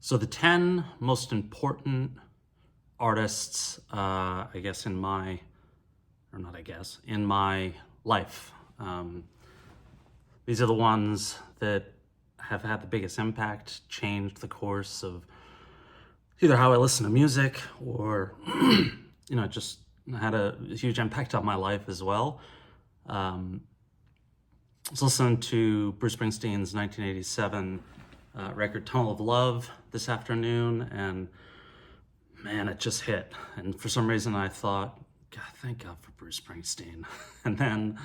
So the 10 most important artists, in my life. These are the ones that have had the biggest impact, changed the course of either how I listen to music or, just had a huge impact on my life as well. I was listening to Bruce Springsteen's 1987 record Tunnel of Love this afternoon, and man, it just hit. And for some reason I thought, God, thank God for Bruce Springsteen. And then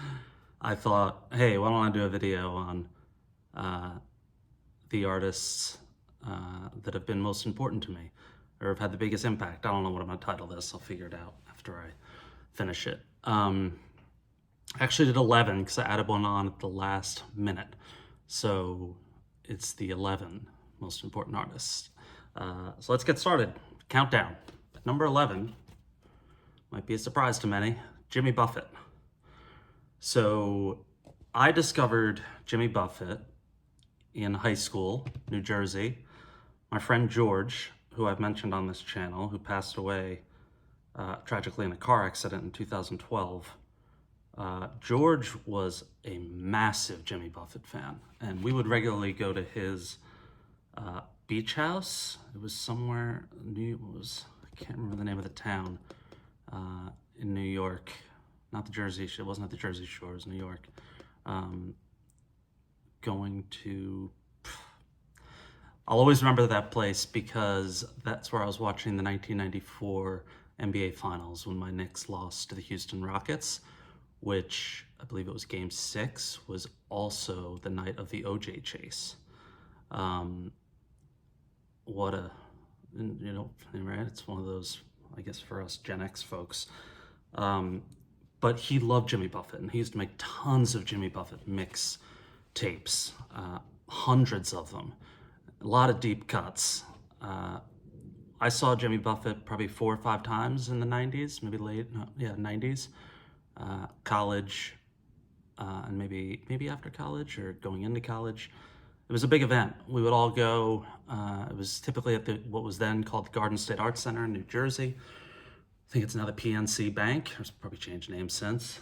I thought, hey, why don't I do a video on the artists that have been most important to me or have had the biggest impact. I don't know what I'm gonna title this. I'll figure it out after I finish it. I actually did 11 because I added one on at the last minute. So it's the 11 most important artists. So let's get started. Countdown. At number 11, might be a surprise to many, Jimmy Buffett. So I discovered Jimmy Buffett in high school, New Jersey. My friend George, who I've mentioned on this channel, who passed away tragically in a car accident in 2012, George was a massive Jimmy Buffett fan, and we would regularly go to his beach house. It was somewhere I can't remember the name of the town in New York. Not the Jersey Shore. It wasn't at the Jersey Shore. It was New York. I'll always remember that place because that's where I was watching the 1994 NBA Finals when my Knicks lost to the Houston Rockets, which I believe it was Game 6, was also the night of the OJ chase. Right? It's one of those, I guess, for us Gen X folks. But he loved Jimmy Buffett, and he used to make tons of Jimmy Buffett mix tapes, hundreds of them, a lot of deep cuts. I saw Jimmy Buffett probably 4 or 5 times in the 90s, maybe 90s. College, and maybe after college or going into college. It was a big event. We would all go. It was typically at what was then called the Garden State Arts Center in New Jersey. I think it's now the PNC Bank. It's probably changed names since.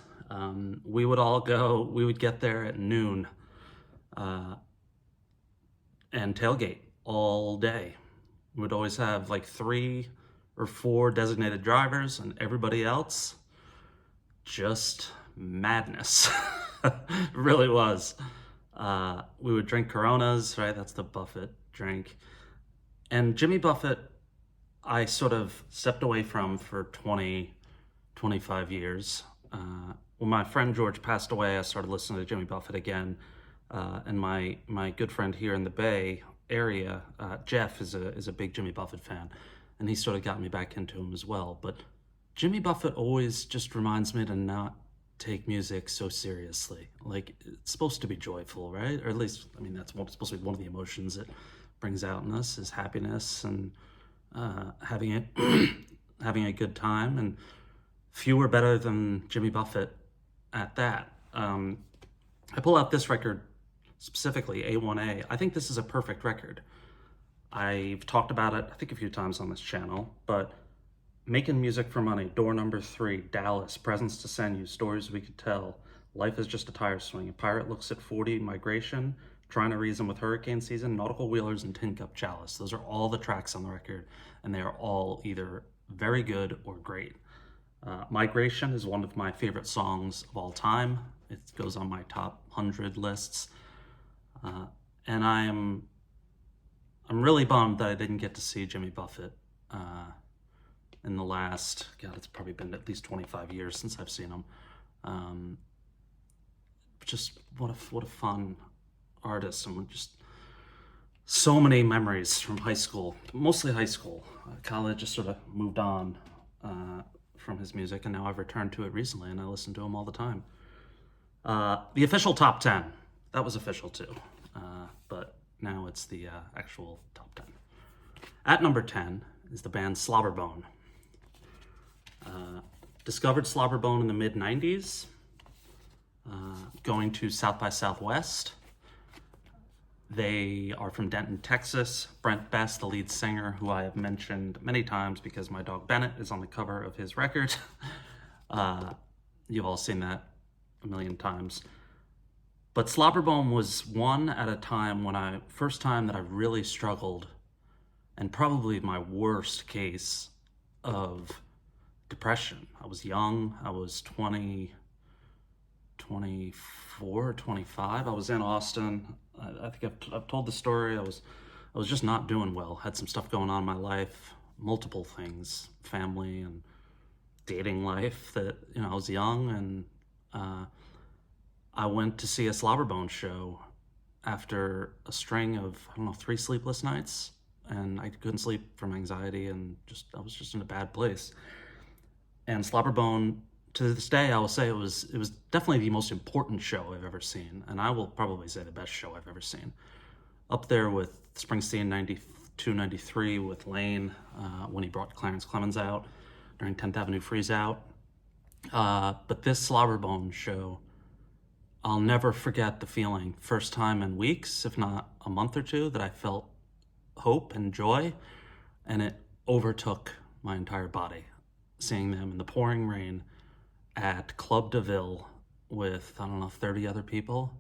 We would all go. We would get there at noon and tailgate all day. We would always have like 3 or 4 designated drivers, and everybody else, just madness. It really was. We would drink Coronas, right? That's the Buffett drink. And Jimmy Buffett, I sort of stepped away from for 25 years. When my friend George passed away, I started listening to Jimmy Buffett again. And my good friend here in the Bay Area, Jeff, is a big Jimmy Buffett fan. And he sort of got me back into him as well. But Jimmy Buffett always just reminds me to not take music so seriously. Like, it's supposed to be joyful, right? Or at least, that's supposed to be one of the emotions it brings out in us, is happiness and having a good time. And few are better than Jimmy Buffett at that. I pull out this record specifically, A1A. I think this is a perfect record. I've talked about it, I think, a few times on this channel, but Making Music for Money, Door Number 3, Dallas, Presents to Send You, Stories We Could Tell, Life is Just a Tire Swing, A Pirate Looks at 40, Migration, Trying to Reason with Hurricane Season, Nautical Wheelers, and Tin Cup Chalice. Those are all the tracks on the record, and they are all either very good or great. Migration is one of my favorite songs of all time. It goes on my top 100 lists. And I'm really bummed that I didn't get to see Jimmy Buffett in the last, it's probably been at least 25 years since I've seen him. Just what a fun artist, and just so many memories from high school, mostly high school. College just sort of moved on from his music, and now I've returned to it recently, and I listen to him all the time. The official top 10, that was official too, but now it's the actual top 10. At number 10 is the band Slobber Bone. Discovered Slobber Bone in the mid-90s, going to South by Southwest. They are from Denton, Texas. Brent Best, the lead singer, who I have mentioned many times because my dog Bennett is on the cover of his record. You've all seen that a million times. But Slobber Bone was one at a time when first time that I really struggled, and probably my worst case of depression. I was young. I was 24, 25. I was in Austin. I think I've told the story. I was just not doing well. Had some stuff going on in my life, multiple things, family and dating life. That I was young, and I went to see a Slobber Bone show after a string of 3 sleepless nights, and I couldn't sleep from anxiety, and I was just in a bad place. And Slobber Bone, to this day, I will say it was definitely the most important show I've ever seen, and I will probably say the best show I've ever seen. Up there with Springsteen 92, 93 with Lane, when he brought Clarence Clemens out during 10th Avenue Freeze Out. But this Slobber Bone show, I'll never forget the feeling. First time in weeks, if not a month or two, that I felt hope and joy, and it overtook my entire body. Seeing them in the pouring rain at Club DeVille with, 30 other people.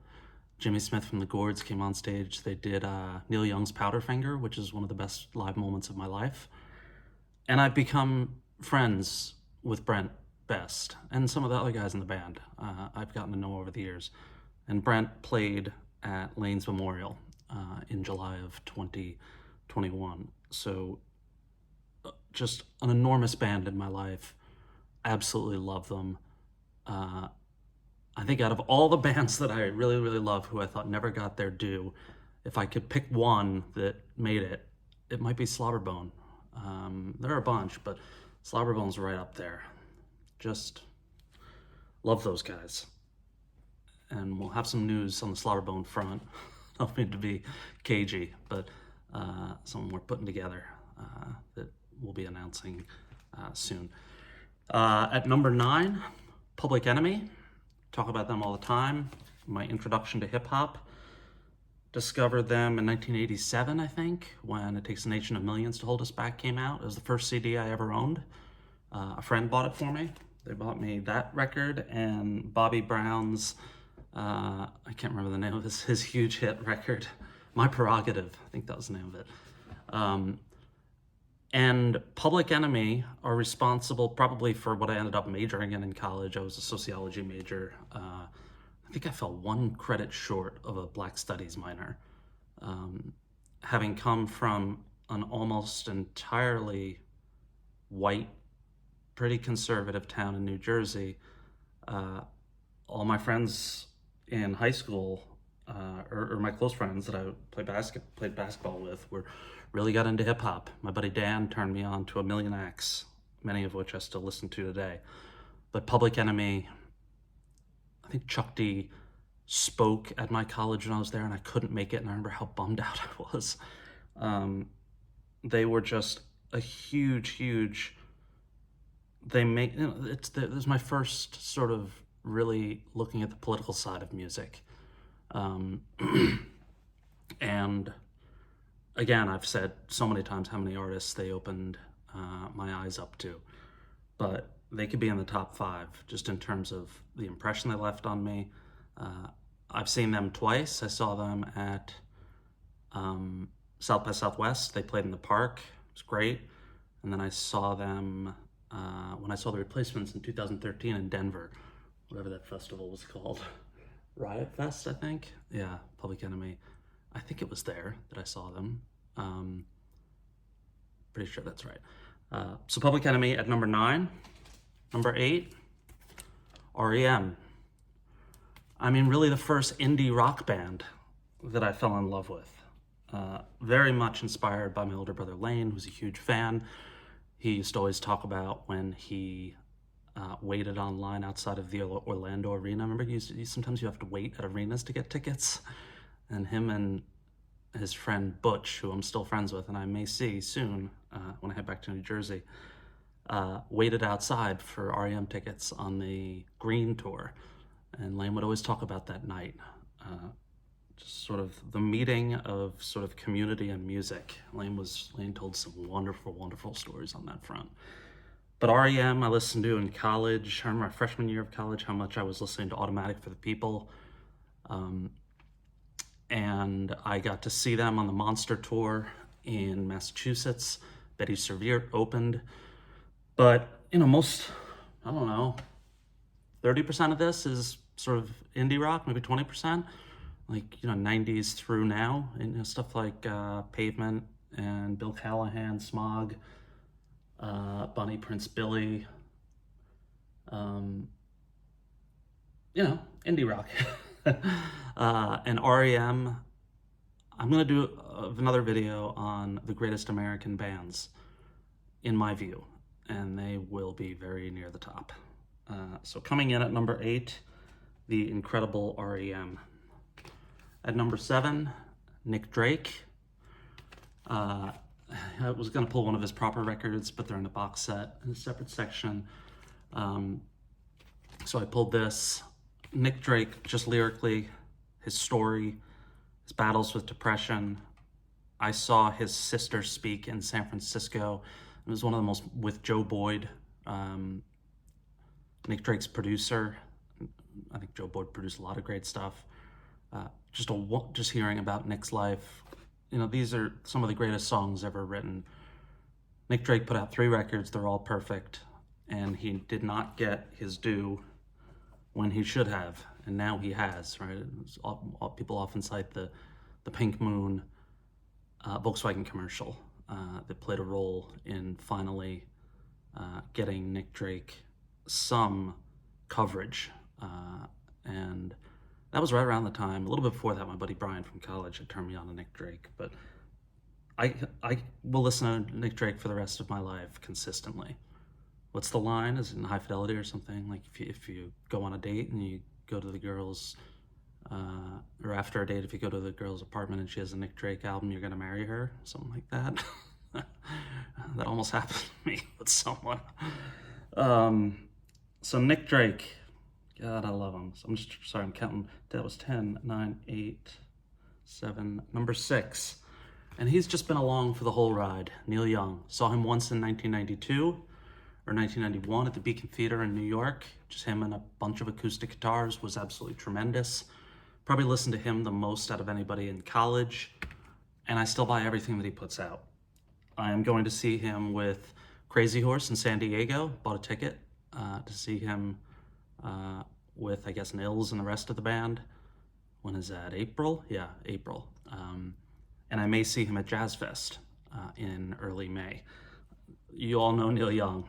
Jimmy Smith from the Gourds came on stage. They did Neil Young's Powderfinger, which is one of the best live moments of my life. And I've become friends with Brent Best and some of the other guys in the band I've gotten to know over the years. And Brent played at Lane's Memorial in July of 2021. So just an enormous band in my life. Absolutely love them. I think out of all the bands that I really, really love, who I thought never got their due, if I could pick one that made it, it might be Slobber Bone. There are a bunch, but Slobber Bone's right up there. Just love those guys. And we'll have some news on the Slobber Bone front. I don't mean to be cagey, but something we're putting together that we'll be announcing soon. At number 9, Public Enemy. Talk about them all the time. My introduction to hip-hop. Discovered them in 1987, I think, when It Takes a Nation of Millions to Hold Us Back came out. It was the first CD I ever owned. A friend bought it for me. They bought me that record and Bobby Brown's, I can't remember the name of his huge hit record, My Prerogative. I think that was the name of it. And Public Enemy are responsible probably for what I ended up majoring in college. I was a sociology major. I think I fell 1 credit short of a Black Studies minor. Having come from an almost entirely white, pretty conservative town in New Jersey, all my friends in high school, or my close friends that I played basketball with, really got into hip hop. My buddy Dan turned me on to a million acts, many of which I still listen to today. But Public Enemy, I think Chuck D spoke at my college when I was there, and I couldn't make it, and I remember how bummed out I was. They were just a huge. They make it was my first sort of really looking at the political side of music, and again, I've said so many times how many artists they opened my eyes up to, but they could be in the top 5 just in terms of the impression they left on me. I've seen them twice. I saw them at South by Southwest. They played in the Park. It was great. And then I saw them when I saw the Replacements in 2013 in Denver, whatever that festival was called. Riot Fest, I think. Yeah, Public Enemy. I think it was there that I saw them. Pretty sure that's right. So Public Enemy at number 9. Number 8, REM. I mean, really the first indie rock band that I fell in love with. Very much inspired by my older brother Lane, who's a huge fan. He used to always talk about when he waited online outside of the Orlando Arena. Remember, sometimes you have to wait at arenas to get tickets? And him and his friend Butch, who I'm still friends with and I may see soon when I head back to New Jersey, waited outside for REM tickets on the Green tour. And Lane would always talk about that night. just sort of the meeting of sort of community and music. Lane told some wonderful, wonderful stories on that front. But REM, I listened to in college. I remember my freshman year of college, how much I was listening to Automatic for the People. And I got to see them on the Monster Tour in Massachusetts. Betty Servier opened. But, you know, most, I don't know, 30% of this is sort of indie rock, maybe 20%. Like, you know, 90s through now. And, you know, stuff like Pavement and Bill Callahan, Smog, Bonnie Prince Billy, you know, indie rock. And REM, I'm going to do another video on the greatest American bands, in my view, and they will be very near the top. So coming in at number 8, the incredible REM. At number 7, Nick Drake. I was going to pull one of his proper records, but they're in a box set in a separate section. So I pulled this. Nick Drake, just lyrically, his story, his battles with depression. I saw his sister speak in San Francisco. It was one of the most, with Joe Boyd, Nick Drake's producer. I think Joe Boyd produced a lot of great stuff. Just hearing about Nick's life. You know, these are some of the greatest songs ever written. Nick Drake put out 3 records. They're all perfect. And he did not get his due when he should have. And now he has, right? People often cite the Pink Moon Volkswagen commercial that played a role in finally getting Nick Drake some coverage. And that was right around the time, a little bit before that, my buddy Brian from college had turned me on to Nick Drake. But I will listen to Nick Drake for the rest of my life consistently. What's the line? Is it in High Fidelity or something? Like if you go on a date and you go to the girl's, or after a date, if you go to the girl's apartment and she has a Nick Drake album, you're gonna marry her? Something like that. That almost happened to me with someone. So Nick Drake, God, I love him. So I'm counting. That was 10, 9, 8, 7, number 6. And he's just been along for the whole ride. Neil Young. Saw him once in 1992 or 1991 at the Beacon Theater in New York. Just him and a bunch of acoustic guitars. Was absolutely tremendous. Probably listened to him the most out of anybody in college. And I still buy everything that he puts out. I am going to see him with Crazy Horse in San Diego. Bought a ticket to see him with, I guess, Nils and the rest of the band. When is that? April? Yeah, April. And I may see him at Jazz Fest in early May. You all know Neil Young.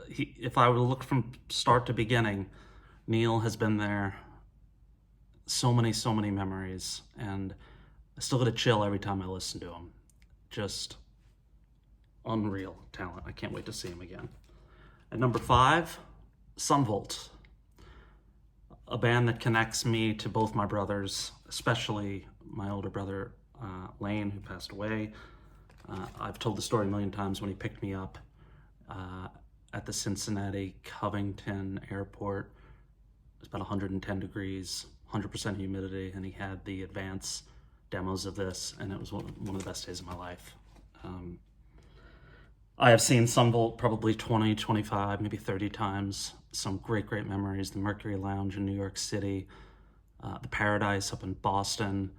If I were to look from start to beginning, Neil has been there. So many memories. And I still get a chill every time I listen to him. Just unreal talent. I can't wait to see him again. At number 5, Sunvolt. A band that connects me to both my brothers, especially my older brother, Lane, who passed away. I've told the story a million times when he picked me up at the Cincinnati Covington airport. It was about 110 degrees, 100% humidity, and he had the advance demos of this, and it was one of the best days of my life. I have seen Sunvolt probably 20, 25, maybe 30 times. Some great memories. The Mercury Lounge in New York City, the Paradise up in Boston,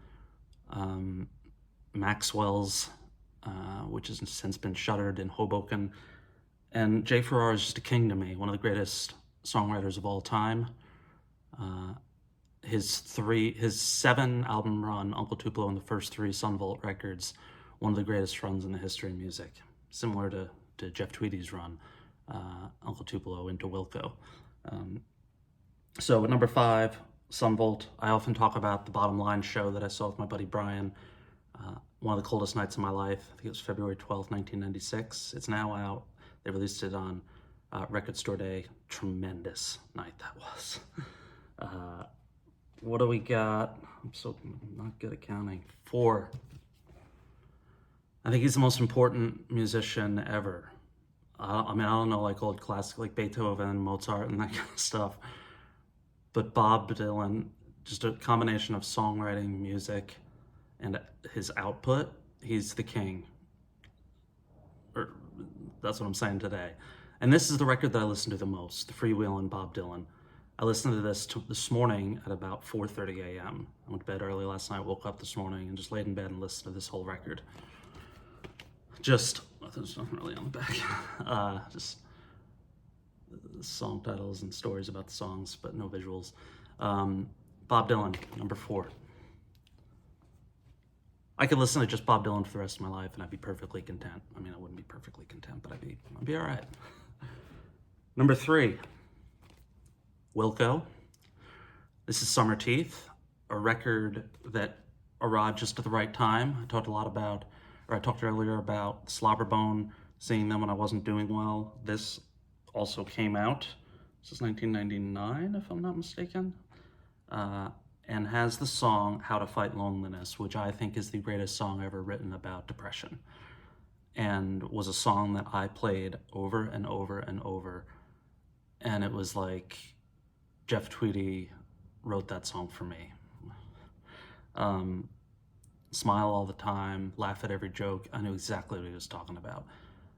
Maxwell's, which has since been shuttered, in Hoboken. And Jay Farrar is just a king to me, one of the greatest songwriters of all time. His 7-album run, Uncle Tupelo, and the first 3 Sunvolt records, one of the greatest runs in the history of music, similar to Jeff Tweedy's run, Uncle Tupelo into Wilco. So at number 5, Sunvolt. I often talk about the Bottom Line show that I saw with my buddy Brian. One of the coldest nights of my life. I think it was February 12th, 1996. It's now out. They released it on Record Store Day. Tremendous night that was. What do we got? I'm not good at counting. 4. I think he's the most important musician ever. I don't know, like old classic, like Beethoven, Mozart, and that kind of stuff. But Bob Dylan, just a combination of songwriting, music, and his output. He's the king. Or that's what I'm saying today. And this is the record that I listen to the most, the Freewheelin' Bob Dylan. I listened to this this morning at about 4:30 a.m. I went to bed early last night, woke up this morning, and just laid in bed and listened to this whole record. Just, there's nothing really on the back. Just song titles and stories about the songs, but no visuals. Bob Dylan, number 4. I could listen to just Bob Dylan for the rest of my life and I'd be perfectly content. I mean, I wouldn't be perfectly content, but I'd be all right. Number 3, Wilco. This is Summer Teeth, a record that arrived just at the right time. I talked earlier about Slobber Bone, seeing them when I wasn't doing well. This also came out. This is 1999, if I'm not mistaken. And has the song How to Fight Loneliness, which I think is the greatest song ever written about depression. And was a song that I played over and over and over. And it was like Jeff Tweedy wrote that song for me. Smile all the time, laugh at every joke. I knew exactly what he was talking about.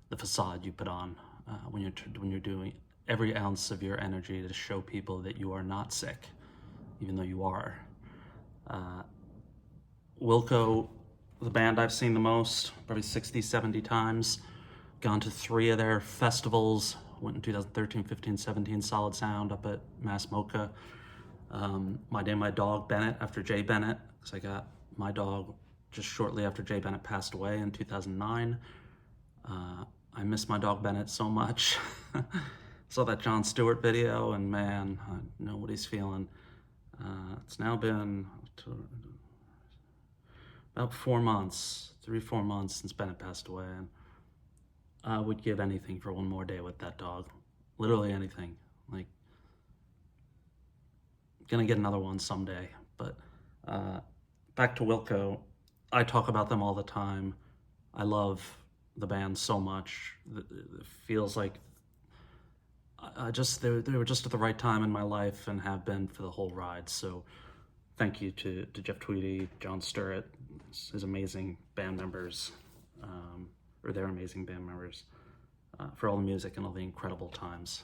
The facade you put on when you're doing every ounce of your energy to show people that you are not sick, even though you are. Wilco, the band I've seen the most, probably 60, 70 times. Gone to 3 of their festivals. Went in 2013, 15, 17, Solid Sound up at Mass Mocha. My Day, My Dog, Bennett, after Jay Bennett, because I got my dog just shortly after Jay Bennett passed away in 2009. I miss my dog Bennett so much. Saw that Jon Stewart video, and man, I know what he's feeling. It's now been about 4 months, 3-4 months since Bennett passed away, and I would give anything for one more day with that dog. Literally anything. Like, gonna get another one someday. But back to Wilco. I talk about them all the time. I love the band so much. It feels like they were just at the right time in my life and have been for the whole ride. So thank you to Jeff Tweedy, Jon Stewart, his amazing band members, or their amazing band members, for all the music and all the incredible times.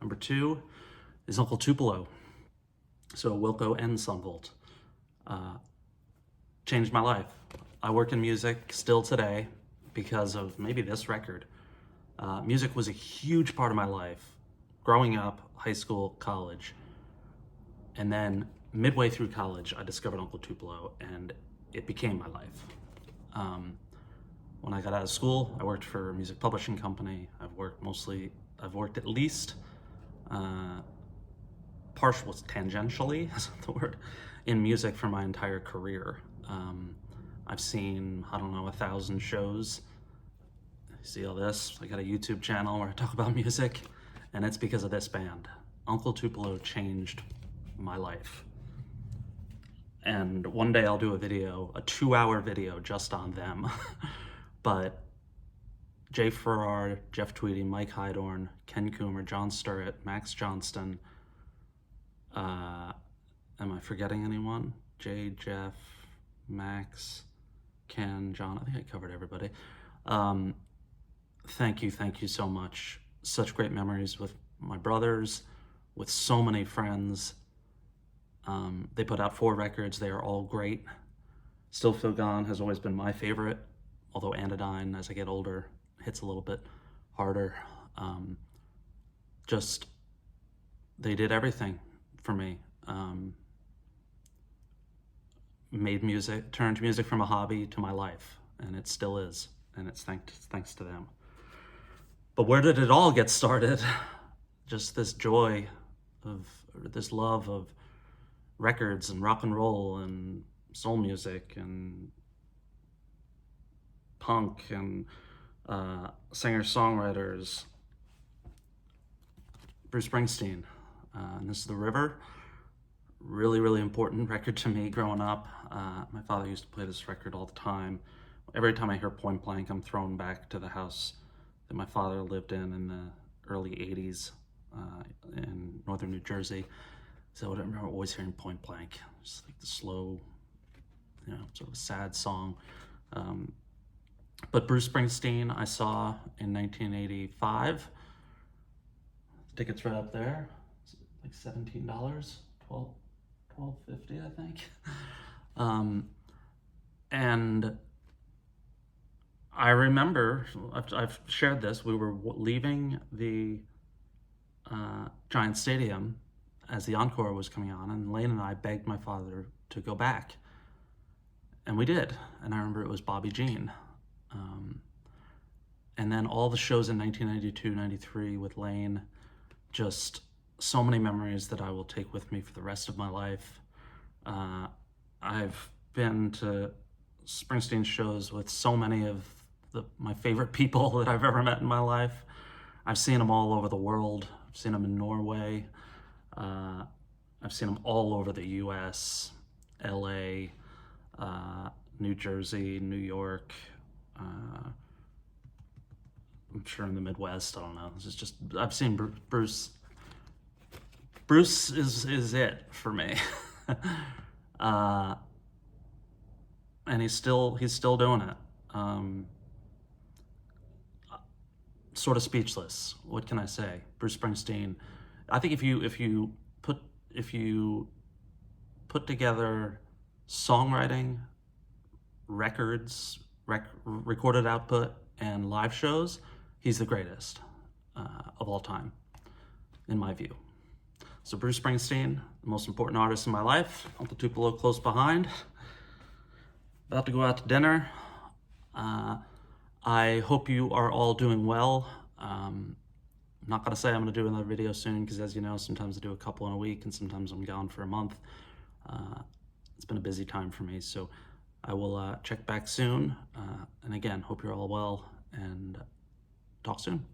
Number 2 is Uncle Tupelo. So Wilco and Sunvolt changed my life. I work in music still today because of maybe this record. Music was a huge part of my life. Growing up, high school, college, and then midway through college, I discovered Uncle Tupelo, and it became my life. When I got out of school, I worked for a music publishing company. I've worked at least, tangentially, is the word, in music for my entire career. I've seen, 1,000 shows. See all this? I got a YouTube channel where I talk about music. And it's because of this band. Uncle Tupelo changed my life. And one day I'll do a 2-hour video just on them. But Jay Farrar, Jeff Tweedy, Mike Hydorn, Ken Coomer, Jon Stewart, Max Johnston. Am I forgetting anyone? Jay, Jeff, Max, Ken, John. I think I covered everybody. Thank you so much. Such great memories with my brothers, with so many friends. They put out 4 records. They are all great. Still Feel Gone has always been my favorite, although Anodyne, as I get older, hits a little bit harder. They did everything for me. Made music, turned music from a hobby to my life, and it still is, and it's thanks to them. But where did it all get started? Just this joy this love of records and rock and roll and soul music and punk and singer-songwriters. Bruce Springsteen, and This is the River. Really, really important record to me growing up. My father used to play this record all the time. Every time I hear Point Blank, I'm thrown back to the house that my father lived in the early 80s in northern New Jersey. So I remember always hearing Point Blank, just like the slow, sort of a sad song. But Bruce Springsteen I saw in 1985. Tickets right up there, it's like $17, $12.50 I think. And I remember, I've shared this, we were leaving the Giant Stadium as the encore was coming on, and Lane and I begged my father to go back. And we did. And I remember it was Bobby Jean. And then all the shows in 1992, 93 with Lane, just so many memories that I will take with me for the rest of my life. I've been to Springsteen shows with so many of my favorite people that I've ever met in my life. I've seen them all over the world. I've seen them in Norway. I've seen them all over the US, LA, New Jersey, New York, I'm sure in the Midwest, I don't know. This is just, I've seen Bruce. Bruce is it for me. And he's still doing it. Sort of speechless. What can I say? Bruce Springsteen. I think if you put together songwriting, records, recorded output, and live shows, he's the greatest of all time, in my view. So Bruce Springsteen, the most important artist in my life. Uncle Tupelo close behind. About to go out to dinner. I hope you are all doing well. I'm not going to say I'm going to do another video soon, because as you know, sometimes I do a couple in a week and sometimes I'm gone for a month. It's been a busy time for me, so I will check back soon. And again, hope you're all well, and talk soon.